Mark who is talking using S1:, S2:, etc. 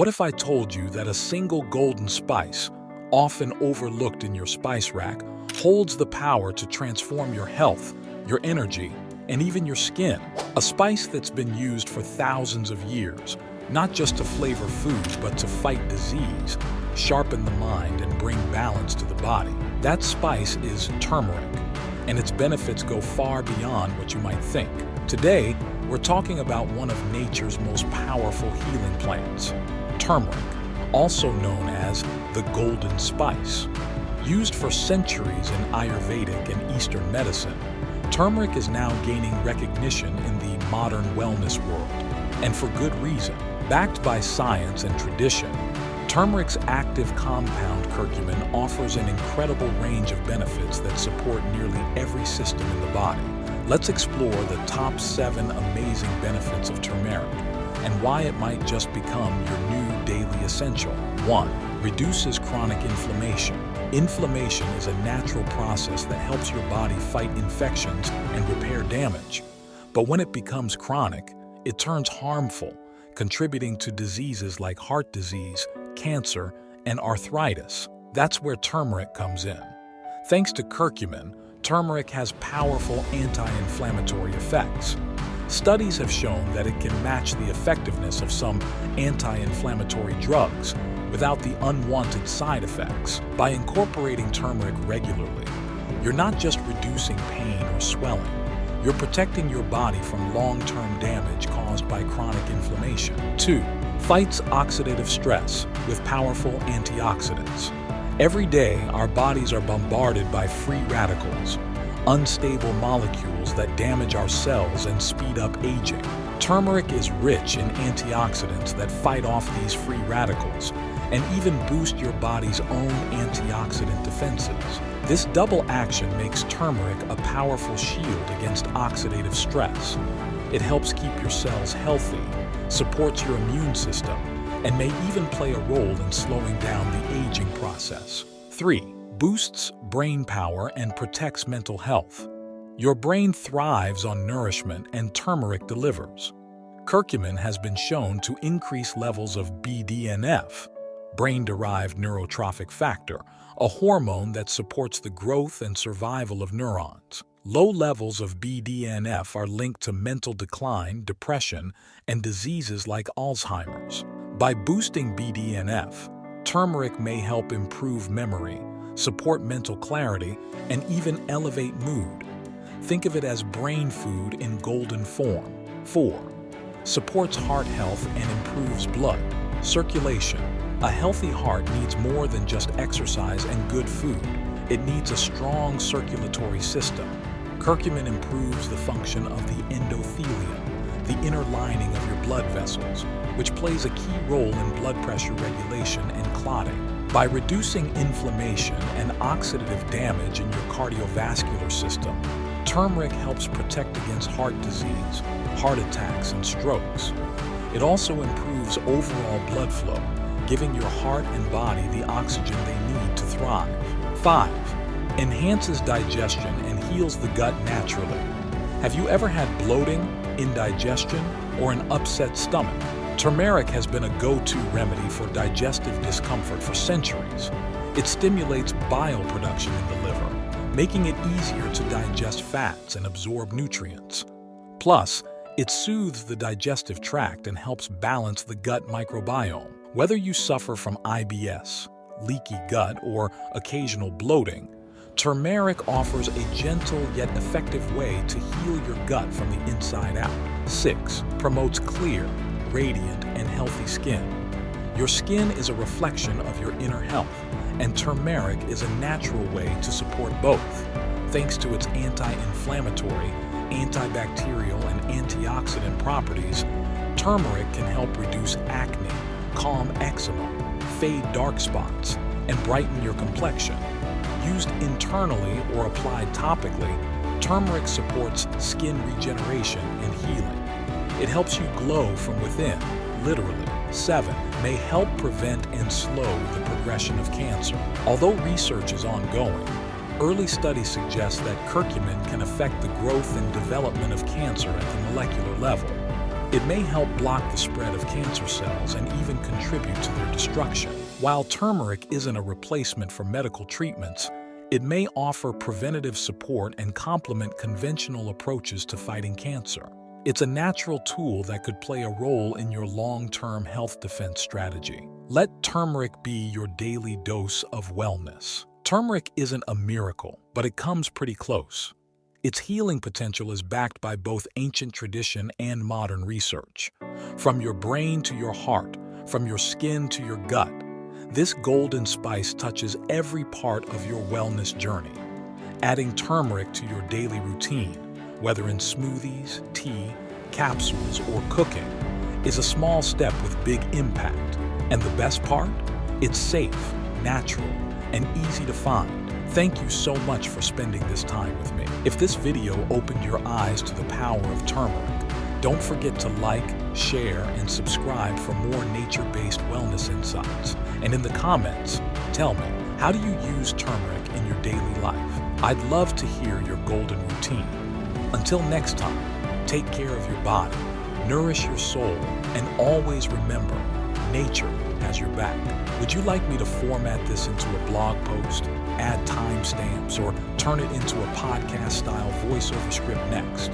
S1: What if I told you that a single golden spice, often overlooked in your spice rack, holds the power to transform your health, your energy, and even your skin? A spice that's been used for thousands of years, not just to flavor food, but to fight disease, sharpen the mind, and bring balance to the body. That spice is turmeric, and its benefits go far beyond what you might think. Today, we're talking about one of nature's most powerful healing plants, turmeric, also known as the golden spice. Used for centuries in Ayurvedic and Eastern medicine, turmeric is now gaining recognition in the modern wellness world, and for good reason. Backed by science and tradition, turmeric's active compound curcumin offers an incredible range of benefits that support nearly every system in the body. Let's explore the top 7 amazing benefits of turmeric and why it might just become your new daily essential. 1. Reduces chronic inflammation. Inflammation is a natural process that helps your body fight infections and repair damage. But when it becomes chronic, it turns harmful, contributing to diseases like heart disease, cancer, and arthritis. That's where turmeric comes in. Thanks to curcumin, turmeric has powerful anti-inflammatory effects. Studies have shown that it can match the effectiveness of some anti-inflammatory drugs without the unwanted side effects. By incorporating turmeric regularly, you're not just reducing pain or swelling, you're protecting your body from long-term damage caused by chronic inflammation. 2. Fights oxidative stress with powerful antioxidants. Every day, our bodies are bombarded by free radicals, unstable molecules that damage our cells and speed up aging. Turmeric is rich in antioxidants that fight off these free radicals and even boost your body's own antioxidant defenses. This double action makes turmeric a powerful shield against oxidative stress. It helps keep your cells healthy, supports your immune system, and may even play a role in slowing down the aging process. 3. Boosts brain power and protects mental health. Your brain thrives on nourishment, and turmeric delivers. Curcumin has been shown to increase levels of BDNF, brain-derived neurotrophic factor, a hormone that supports the growth and survival of neurons. Low levels of BDNF are linked to mental decline, depression, and diseases like Alzheimer's. By boosting BDNF, turmeric may help improve memory, support mental clarity, and even elevate mood. Think of it as brain food in golden form. 4. Supports heart health and improves blood circulation. A healthy heart needs more than just exercise and good food. It needs a strong circulatory system. Curcumin improves the function of the endothelium, the inner lining of your blood vessels, which plays a key role in blood pressure regulation and clotting. By reducing inflammation and oxidative damage in your cardiovascular system, turmeric helps protect against heart disease, heart attacks, and strokes. It also improves overall blood flow, giving your heart and body the oxygen they need to thrive. 5. Enhances digestion and heals the gut naturally. Have you ever had bloating, indigestion, or an upset stomach? Turmeric has been a go-to remedy for digestive discomfort for centuries. It stimulates bile production in the liver, making it easier to digest fats and absorb nutrients. Plus, it soothes the digestive tract and helps balance the gut microbiome. Whether you suffer from IBS, leaky gut, or occasional bloating, turmeric offers a gentle yet effective way to heal your gut from the inside out. 6. Promotes clear, radiant, and healthy skin. Your skin is a reflection of your inner health, and turmeric is a natural way to support both. Thanks to its anti-inflammatory, antibacterial, and antioxidant properties, turmeric can help reduce acne, calm eczema, fade dark spots, and brighten your complexion. Used internally or applied topically, turmeric supports skin regeneration and healing. It helps you glow from within, literally. 7. May help prevent and slow the progression of cancer. Although research is ongoing, early studies suggest that curcumin can affect the growth and development of cancer at the molecular level. It may help block the spread of cancer cells and even contribute to their destruction. While turmeric isn't a replacement for medical treatments, it may offer preventative support and complement conventional approaches to fighting cancer. It's a natural tool that could play a role in your long-term health defense strategy. Let turmeric be your daily dose of wellness. Turmeric isn't a miracle, but it comes pretty close. Its healing potential is backed by both ancient tradition and modern research. From your brain to your heart, from your skin to your gut, this golden spice touches every part of your wellness journey. Adding turmeric to your daily routine, whether in smoothies, tea, capsules, or cooking, is a small step with big impact. And the best part? It's safe, natural, and easy to find. Thank you so much for spending this time with me. If this video opened your eyes to the power of turmeric, don't forget to like, share, and subscribe for more nature-based wellness insights. And in the comments, tell me, how do you use turmeric in your daily life? I'd love to hear your golden routine. Until next time, take care of your body, nourish your soul, and always remember, nature has your back. Would you like me to format this into a blog post, add timestamps, or turn it into a podcast-style voiceover script next?